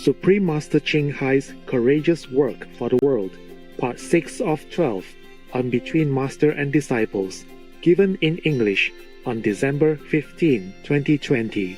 Supreme Master Ching Hai's Courageous Work for the World, Part 6 of 12, on Between Master and Disciples, given in English on December 15, 2020.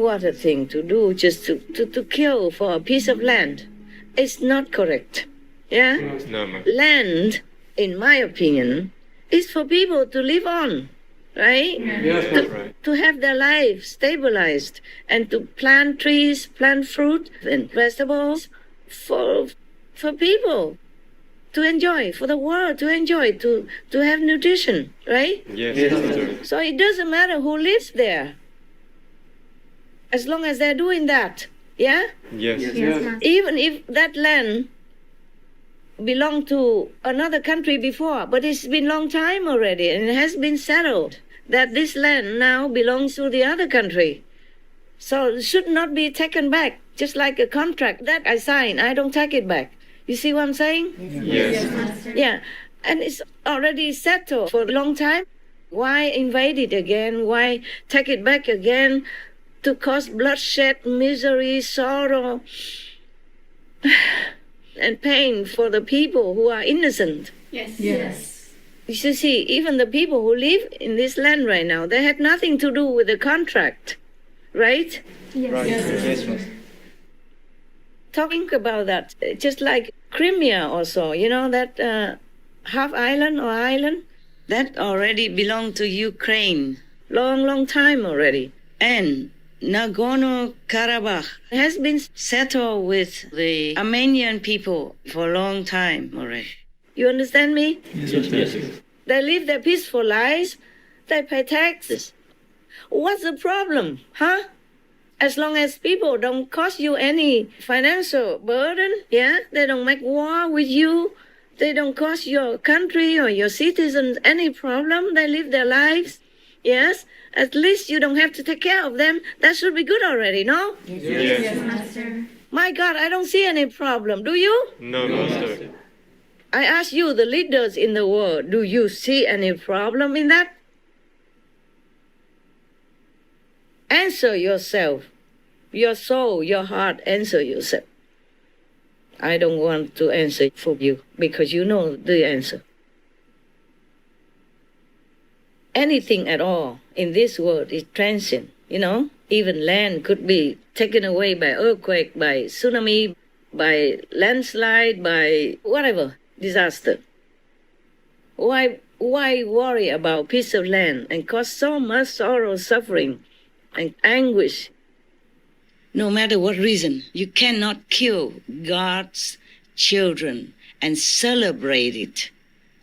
What a thing to do, just to kill for a piece of land. It's not correct. Yeah? No. Land, in my opinion, is for people to live on, right? Yes, that's right. To have their life stabilized and to plant trees, plant fruit and vegetables for people to enjoy, for the world to enjoy, to have nutrition, right? Yes, that's right. So it doesn't matter who lives there, as long as they're doing that, yeah? Yes. Even if that land belonged to another country before, but it's been a long time already, and it has been settled that this land now belongs to the other country. So it should not be taken back, just like a contract that I sign, I don't take it back. You see what I'm saying? Yes. Yeah, and it's already settled for a long time. Why invade it again? Why take it back again? To cause bloodshed, misery, sorrow, and pain for the people who are innocent. Yes. You see, even the people who live in this land right now, they had nothing to do with the contract, right? Right. Yes. Talking about that, just like Crimea also, you know, that half island or island, that already belonged to Ukraine, long time already. And Nagorno-Karabakh has been settled with the Armenian people for a long time already. You understand me? Yes. They live their peaceful lives. They pay taxes. What's the problem, huh? As long as people don't cause you any financial burden, yeah? They don't make war with you. They don't cause your country or your citizens any problem. They live their lives, yes? At least you don't have to take care of them. That should be good already, no? Yes. Master. My God, I don't see any problem. Do you? No, Master. I ask you, the leaders in the world, do you see any problem in that? Answer yourself. Your soul, your heart, answer yourself. I don't want to answer for you because you know the answer. Anything at all in this world is transient, you know? Even land could be taken away by earthquake, by tsunami, by landslide, by whatever disaster. Why worry about piece of land and cause so much sorrow, suffering, and anguish? No matter what reason, you cannot kill God's children and celebrate it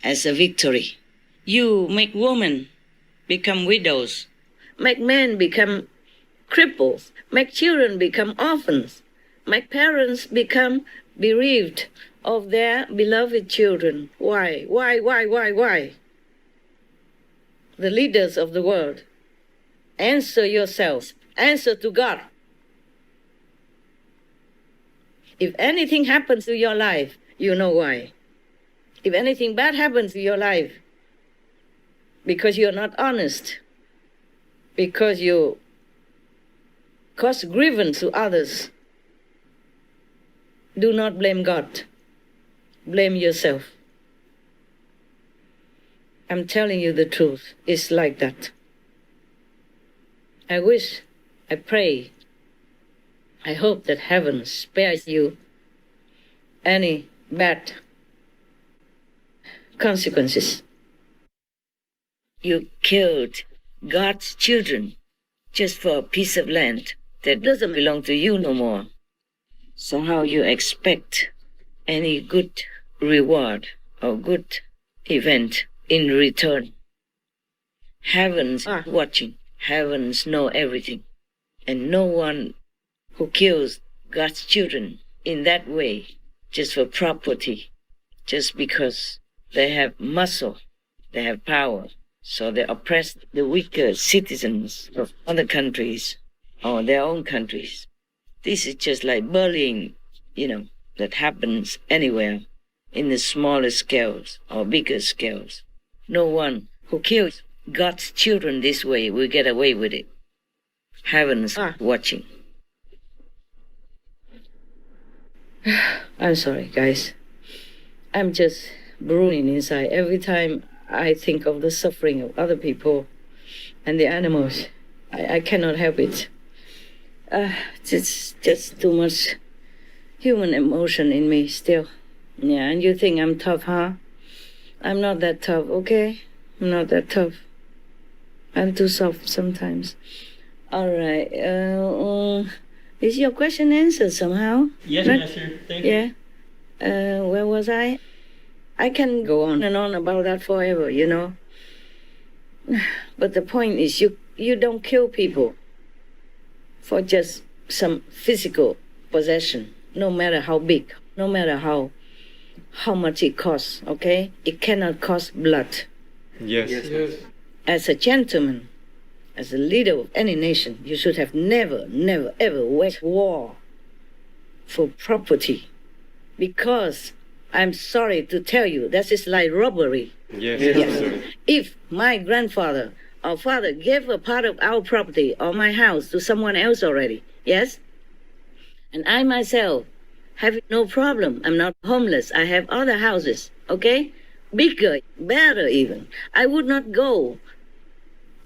as a victory. You make women become widows, make men become cripples, make children become orphans, make parents become bereaved of their beloved children. Why? The leaders of the world, answer yourselves, answer to God. If anything happens to your life, you know why. If anything bad happens to your life, because you're not honest, because you cause grievance to others, do not blame God. Blame yourself. I'm telling you the truth. It's like that. I wish, I pray, I hope that heaven spares you any bad consequences. You killed God's children just for a piece of land that doesn't belong to you no more. So how you expect any good reward or good event in return? Heavens are watching. Heavens know everything. And no one who kills God's children in that way, just for property, just because they have muscle, they have power, so they oppress the weaker citizens of other countries, or their own countries. This is just like bullying, that happens anywhere in the smaller scales or bigger scales. No one who kills God's children this way will get away with it. Heavens are watching. I'm sorry, guys. I'm just brooding inside every time I think of the suffering of other people and the animals. I cannot help it. It's just too much human emotion in me still. Yeah, and you think I'm tough, huh? I'm not that tough, okay? I'm not that tough. I'm too soft sometimes. All right. Is your question answered somehow? Yes, Right? Master. Thank you. Yeah. Where was I? I can go on and on about that forever, But the point is you don't kill people for just some physical possession, no matter how big, no matter how much it costs, okay? It cannot cost blood. Yes. As a gentleman, as a leader of any nation, you should have never, ever waged war for property. Because I'm sorry to tell you, that is like robbery. Yes, Yes. Master. If my grandfather or father gave a part of our property or my house to someone else already, yes? And I myself have no problem. I'm not homeless. I have other houses, okay? Bigger, better even. I would not go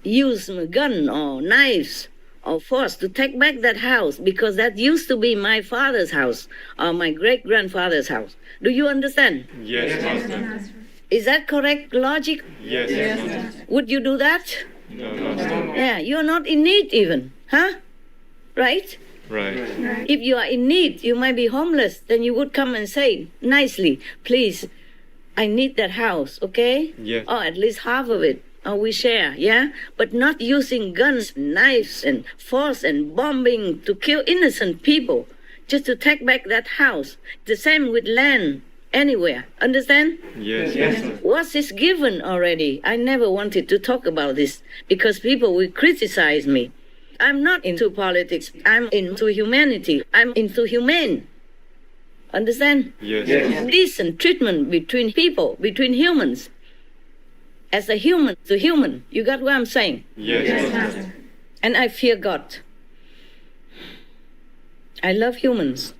use a gun or knives or force to take back that house because that used to be my father's house or my great-grandfather's house. Do you understand? Yes, Master. Is that correct logic? Yes, Master. Would you do that? No, Master. Yeah, you're not in need even, huh? Right? Right. If you are in need, you might be homeless, then you would come and say nicely, please, I need that house, okay? Yes. Or at least half of it, or we share, yeah? But not using guns, knives, and force and bombing to kill innocent people just to take back that house. The same with land, anywhere, understand? Yes, Master. What is given already? I never wanted to talk about this because people will criticize me. I'm not into politics. I'm into humanity. I'm into humane. Understand? Yes. Decent treatment between people, between humans. As a human to human. You got what I'm saying? Yes, Master. And I fear God. I love humans.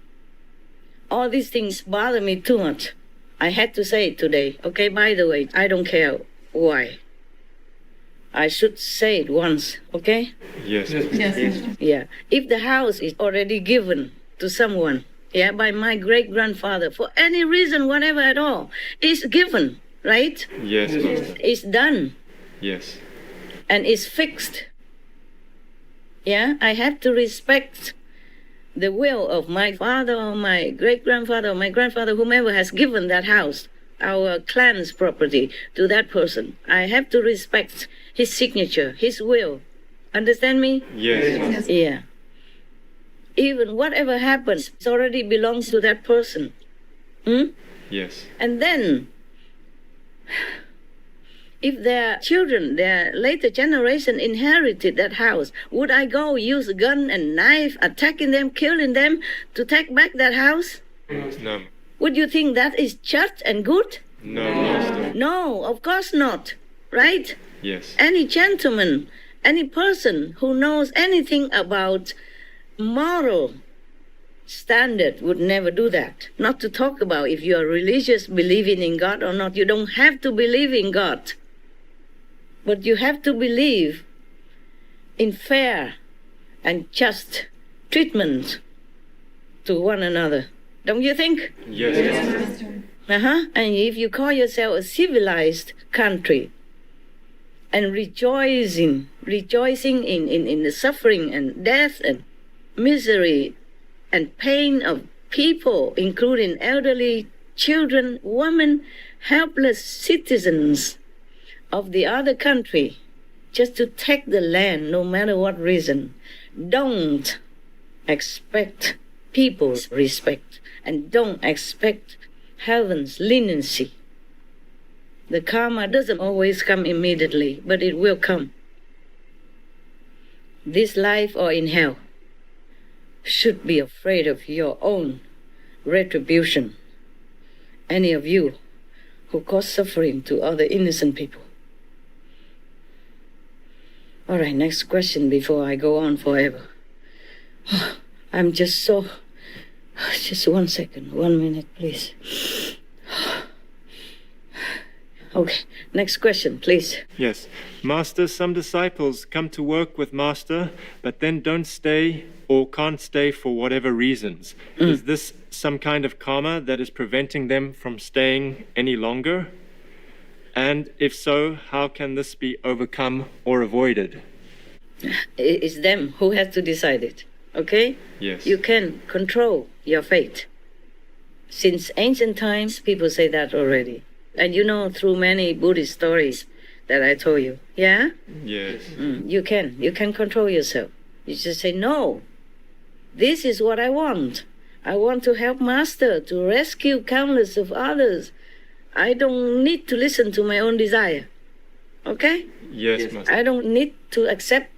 All these things bother me too much. I had to say it today. Okay, by the way, I don't care why. I should say it once, okay? Yes. Yeah. If the house is already given to someone, yeah, by my great-grandfather, for any reason, whatever at all, it's given, right? Yes, Master. It's done, Yes. and it's fixed. Yeah, I have to respect the will of my father or my great-grandfather or my grandfather, whomever has given that house, our clan's property, to that person. I have to respect his signature, his will. Understand me? Yes, Master. Yeah. Even whatever happens, it already belongs to that person. Yes. And then, if their children, their later generation inherited that house, would I go use a gun and knife, attacking them, killing them to take back that house? No. Would you think that is just and good? No, Master. No, of course not. Right? Yes. Any gentleman, any person who knows anything about moral standard would never do that. Not to talk about if you are religious, believing in God or not. You don't have to believe in God. But you have to believe in fair and just treatment to one another. Don't you think? Yes, Master. And if you call yourself a civilized country and rejoicing in the suffering and death and misery and pain of people, including elderly, children, women, helpless citizens of the other country, just to take the land no matter what reason, don't expect people's respect and don't expect heaven's leniency. The karma doesn't always come immediately, but it will come. This life or in hell. should be afraid of your own retribution. Any of you who cause suffering to other innocent people. All right, next question before I go on forever. I'm just so... Just 1 second, 1 minute, please. Okay, next question, please. Yes. Master, some disciples come to work with Master, but then don't stay or can't stay for whatever reasons. Is this some kind of karma that is preventing them from staying any longer? And if so, how can this be overcome or avoided? It's them who has to decide it, okay? Yes. You can control your fate. Since ancient times, people say that already. And you know through many Buddhist stories that I told you, yeah? Yes. You can control yourself. You just say, no, this is what I want. I want to help Master to rescue countless of others. I don't need to listen to my own desire, okay? Yes, Master. I don't need to accept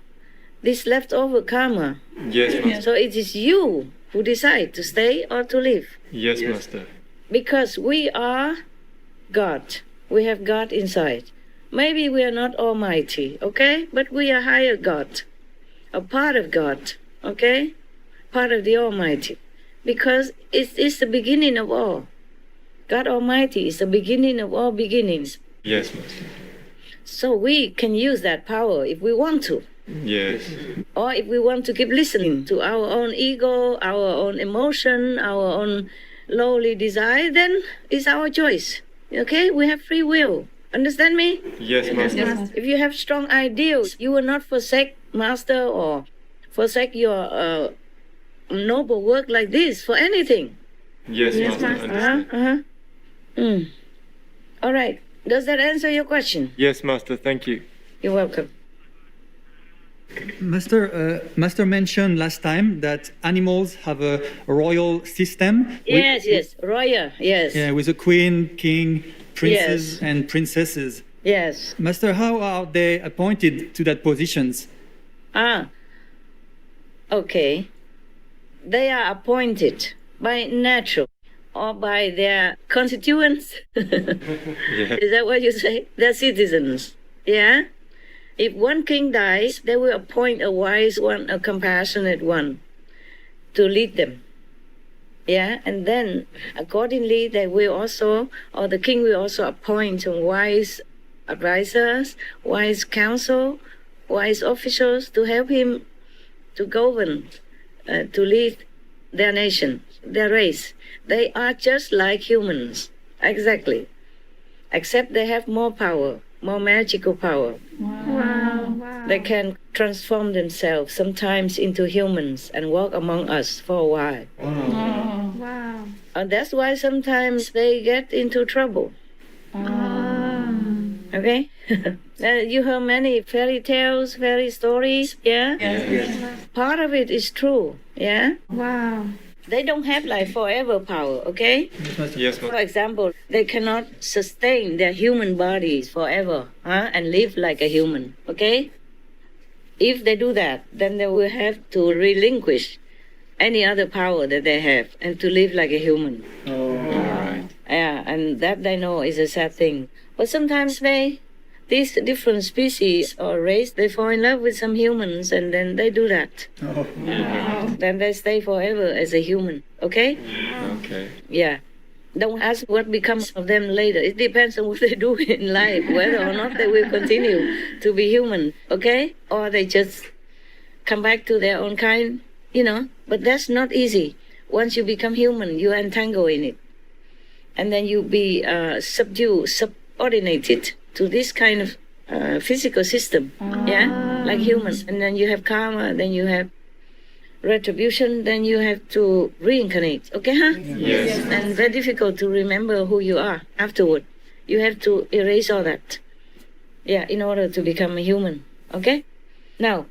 this leftover karma. Yes, Master. So it is you who decide to stay or to leave. Yes, Master. Because we are God. We have God inside. Maybe we are not almighty, okay? But we are higher God. A part of God, okay? Part of the Almighty. Because it is the beginning of all. God Almighty is the beginning of all beginnings. Yes, Master. So we can use that power if we want to. Yes. Or if we want to keep listening to our own ego, our own emotion, our own lowly desire, then it's our choice. Okay? We have free will. Understand me? Yes, Master. If you have strong ideals, you will not forsake Master or forsake your noble work like this for anything. Yes, Master. Understand. All right. Does that answer your question? Yes, Master. Thank you. You're welcome. Master mentioned last time that animals have a royal system. Yes. Royal, yes. Yeah, with a queen, king, princes, Yes. and princesses. Yes. Master, how are they appointed to that positions? Okay. They are appointed by natural or by their constituents. Yes. Is that what you say? They're citizens. Yeah? If one king dies, they will appoint a wise one, a compassionate one to lead them. Yeah? And then, accordingly, they will also, or the king will also appoint some wise advisors, wise counsel, wise officials to help him to govern, to lead their nation, their race. They are just like humans, exactly. Except they have more power, more magical power. Wow. They can transform themselves sometimes into humans and walk among us for a while. Wow. And that's why sometimes they get into trouble. Okay? You heard many fairy tales, fairy stories, yeah? Yes. Part of it is true, yeah? Wow. They don't have like forever power, okay? Yes, For Master. example, they cannot sustain their human bodies forever and live like a human, okay? If they do that, then they will have to relinquish any other power that they have and to live like a human. All right. Yeah, and that they know is a sad thing. But sometimes these different species or race, they fall in love with some humans and then they do that. Then they stay forever as a human, okay? Okay. Yeah. Don't ask what becomes of them later. It depends on what they do in life, whether or not they will continue to be human, okay? Or they just come back to their own kind, you know? But that's not easy. Once you become human, you entangle in it. And then you be subordinated to this kind of physical system, yeah? Like humans. And then you have karma, then you have retribution, then you have to reincarnate, okay, huh? Yes. And very difficult to remember who you are afterward. You have to erase all that, yeah, in order to become a human, okay? Now,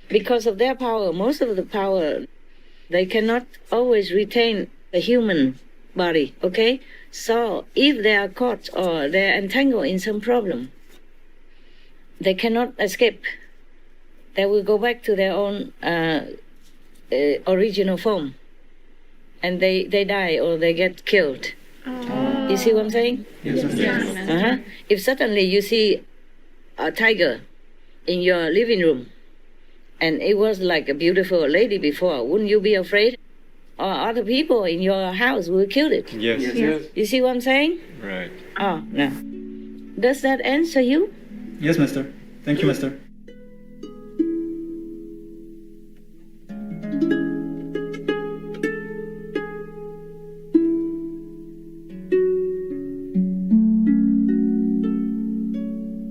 because of their power, most of the power, they cannot always retain a human body, okay? So if they are caught or they are entangled in some problem, they cannot escape. They will go back to their own original form, and they die or they get killed. You see what I'm saying? Yes, Master. If suddenly you see a tiger in your living room, and it was like a beautiful lady before, wouldn't you be afraid? Or other people in your house will kill it. Yes. You see what I'm saying? Right. Oh, no. Does that answer you? Yes, Master. Thank you, Master.